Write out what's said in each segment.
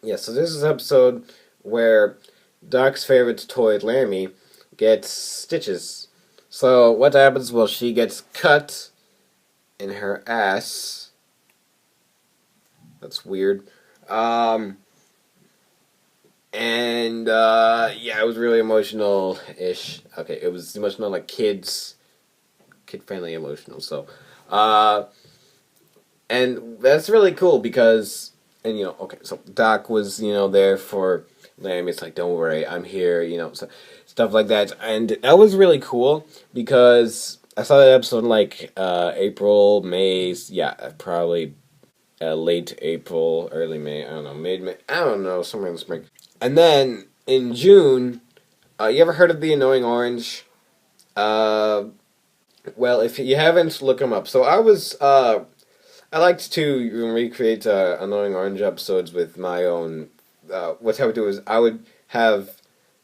Yeah, so this is an episode where Doc's favorite toy, Lammy, gets stitches. So what happens? Well, she gets cut in her ass. That's weird. Um, yeah, it was really emotional-ish. Okay, it was emotional, like kid-friendly emotional. So, uh, and that's really cool because, and okay, so Doc was there for Lamb. It's like, don't worry, I'm here. So stuff like that, and that was really cool because I saw that episode in like April, May. Yeah, probably late April, early May. I don't know, mid May. I don't know, somewhere in the spring. And then in June, you ever heard of the Annoying Orange? Uh, well, if you haven't, look them up. So I liked to recreate Annoying Orange episodes with my own. What I would do is I would have,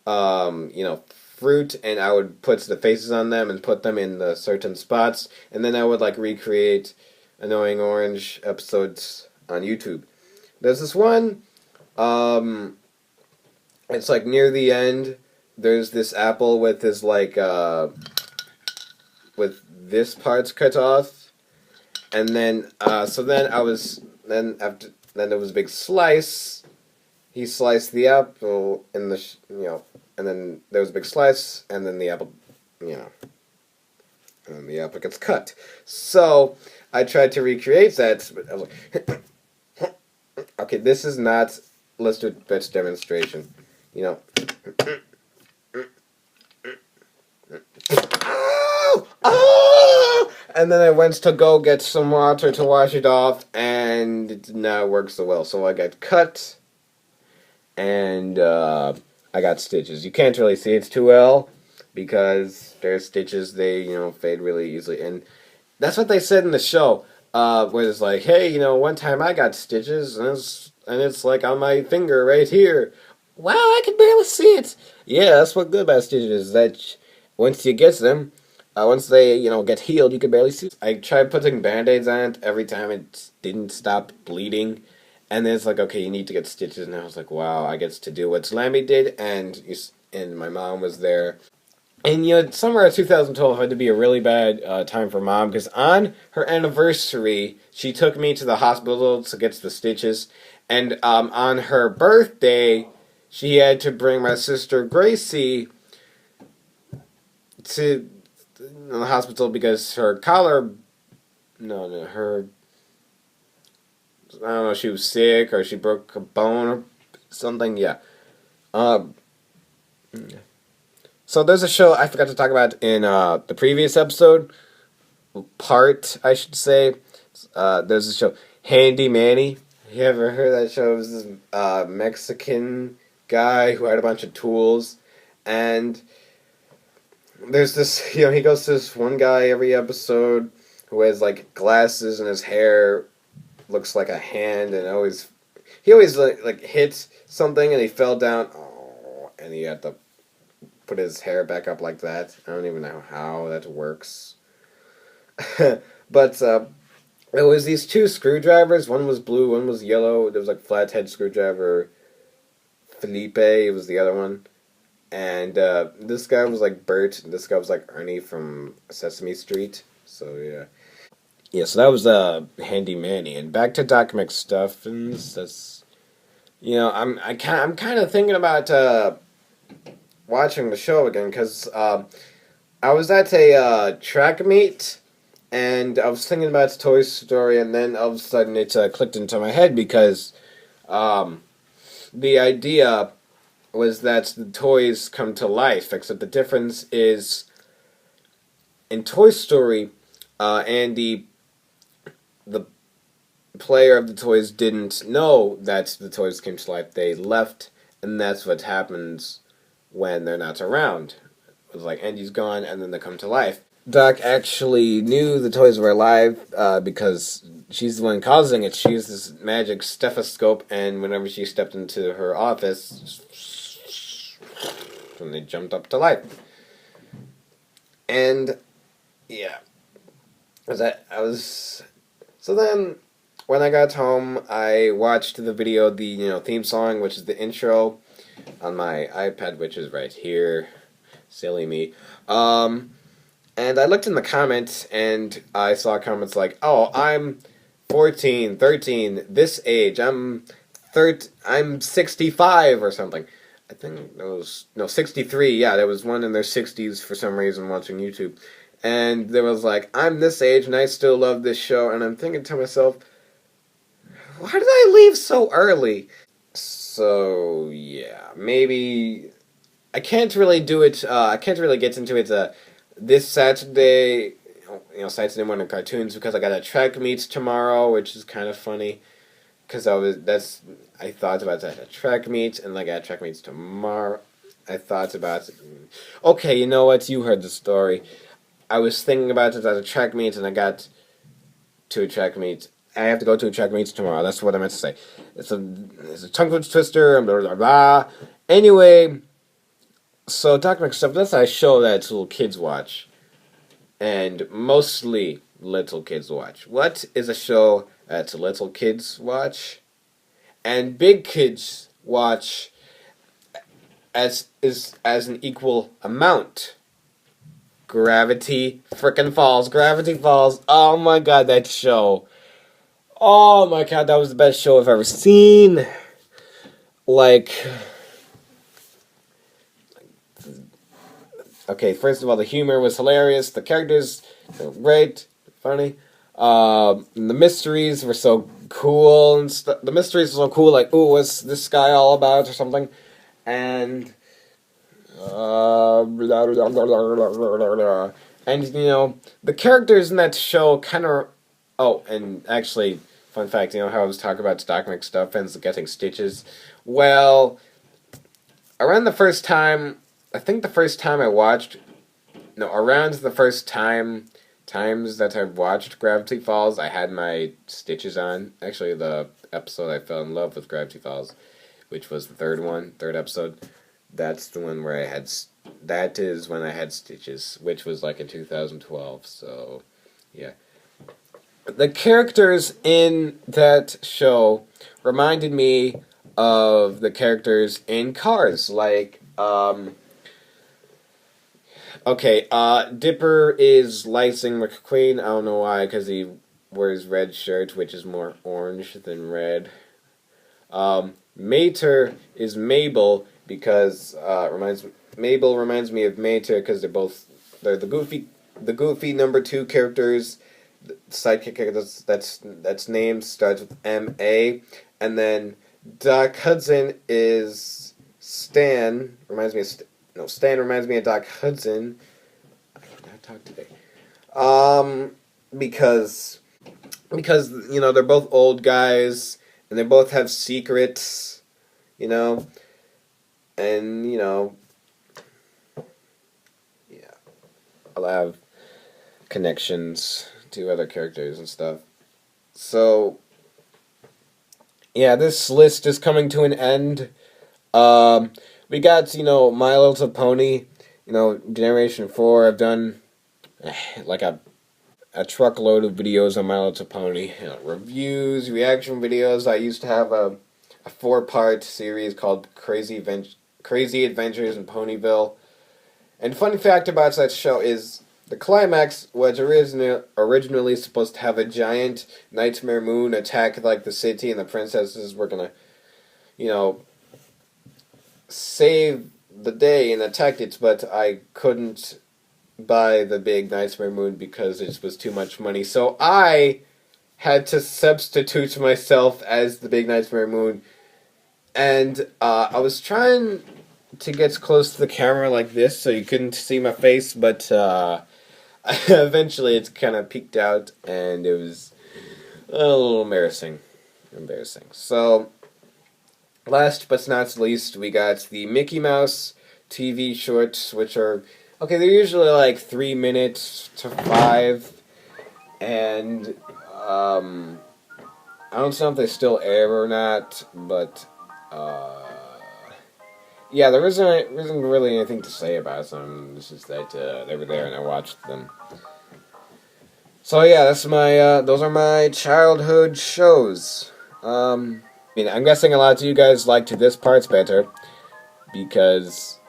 fruit, and I would put the faces on them and put them in the certain spots, and then I would like recreate Annoying Orange episodes on YouTube. There's this one. Um, it's like near the end. There's this apple with this like with this part's cut off, and then so then I was then there was a big slice. He sliced the apple in the and then there was a big slice, and then the apple, you know, and then the apple gets cut. So I tried to recreate that, but I was like, okay, this is not. Let's do a better demonstration. You know. Oh! Oh! And then I went to go get some water to wash it off, and it did not work so well. So I got cut, and I got stitches. You can't really see it too well because there's stitches. They fade really easily, and that's what they said in the show. Where it's like, hey, one time I got stitches, and it's like on my finger right here. Wow, I can barely see it. Yeah, that's what good about stitches. That once you get them, once they get healed, you can barely see. I tried putting band-aids on it every time. It didn't stop bleeding, and then it's like, okay, you need to get stitches. And I was like, wow, I get to do what Slammy did, and my mom was there. And summer of 2012 had to be a really bad time for mom because on her anniversary, she took me to the hospital to get the stitches, and on her birthday, she had to bring my sister Gracie to the hospital because her collar, no, her, I don't know, she was sick or she broke a bone or something. Yeah. Um. So there's a show I forgot to talk about in the previous episode. I should say. There's a show, Handy Manny. You ever heard that show? It was this Mexican guy who had a bunch of tools, and there's this. He goes to this one guy every episode who has like glasses and his hair looks like a hand, and he always like hits something and he fell down. Oh, and he had to put his hair back up like that. I don't even know how that works. But there was these two screwdrivers. One was blue, one was yellow. There was like flathead screwdriver. Felipe was the other one. And this guy was like Bert, and this guy was like Ernie from Sesame Street. So yeah. Yeah, so that was Handy Manny. And back to Doc McStuffins. That's I'm kind of thinking about watching the show again because I was at a track meet, and I was thinking about Toy Story, and then all of a sudden it clicked into my head because um, the idea was that the toys come to life, except the difference is in Toy Story, Andy, the player of the toys, didn't know that the toys came to life. They left, and that's what happens when they're not around. It was like Andy's gone, and then they come to life. Doc actually knew the toys were alive because she's the one causing it. She used this magic stethoscope, and whenever she stepped into her office, and they jumped up to life. And yeah, I was so then when I got home, I watched the video, the theme song, which is the intro, on my iPad, which is right here. Silly me. And I looked in the comments, and I saw comments like, "Oh, I'm 14, 13, this age. I'm 65 or something." I think it was, no, 63. Yeah, there was one in their 60s for some reason watching YouTube. And there was like, "I'm this age and I still love this show." And I'm thinking to myself, why did I leave so early? So, yeah, maybe I can't really do it. I can't really get into it this Saturday. Saturday morning cartoons, because I got a track meet tomorrow, which is kind of funny. Because I thought about that at track meet, and like at track meets tomorrow. I thought about it. Okay, you know what? You heard the story. I was thinking about it at a track meet, and I got to a track meet. I have to go to a track meet tomorrow. That's what I meant to say. It's a tongue twister, and blah blah blah. Anyway, so Dr. McStuff, that's a show that little kids watch, and mostly little kids watch. What is a show that little kids watch and big kids watch as an equal amount? Gravity frickin' Falls. Gravity Falls. Oh my god, that show. Oh my god, that was the best show I've ever seen. Like, okay, first of all, the humor was hilarious. The characters were great, funny. The mysteries were so cool and the mysteries were so cool. Like, ooh, what's this guy all about or something? And and the characters in that show kind of. Oh, and actually, fun fact, how I was talking about Doc McStuff and getting stitches. Well, around the first time, I think the first time I watched, no, around the first times that I've watched Gravity Falls, I had my stitches on. Actually, the episode I fell in love with Gravity Falls, which was the third episode. That's the one where that is when I had stitches, which was like in 2012. So, yeah. The characters in that show reminded me of the characters in Cars, like, okay, Dipper is Lightning McQueen. I don't know why, because he wears red shirt, which is more orange than red. Mater is Mabel, because Mabel reminds me of Mater, because they're the goofy number 2 characters. The sidekick that's named starts with M.A. And then Doc Hudson is Stan. Stan reminds me of Doc Hudson. I cannot talk today. Because they're both old guys and they both have secrets, and yeah, I'll have connections to other characters and stuff. So yeah, this list is coming to an end. We got, My Little Pony, Generation 4. I've done like a truckload of videos on My Little Pony. Reviews, reaction videos. I used to have a 4-part series called Crazy Adventures in Ponyville. And fun fact about that show is the climax was originally supposed to have a giant nightmare moon attack like the city, and the princesses were gonna, save the day and attack it, but I couldn't buy the big nightmare moon because it was too much money. So I had to substitute myself as the big nightmare moon, and I was trying to get close to the camera like this so you couldn't see my face, but eventually it kind of peeked out, and it was a little embarrassing. So, last but not least, we got the Mickey Mouse TV shorts, which are, okay, they're usually like 3 minutes to 5, and I don't know if they still air or not, but yeah, there isn't really anything to say about them. It's just that they were there and I watched them. So yeah, that's my those are my childhood shows. I'm guessing a lot of you guys liked this part better because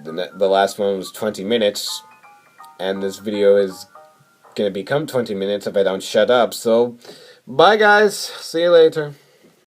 the last one was 20 minutes, and this video is gonna become 20 minutes if I don't shut up. So, bye guys. See you later.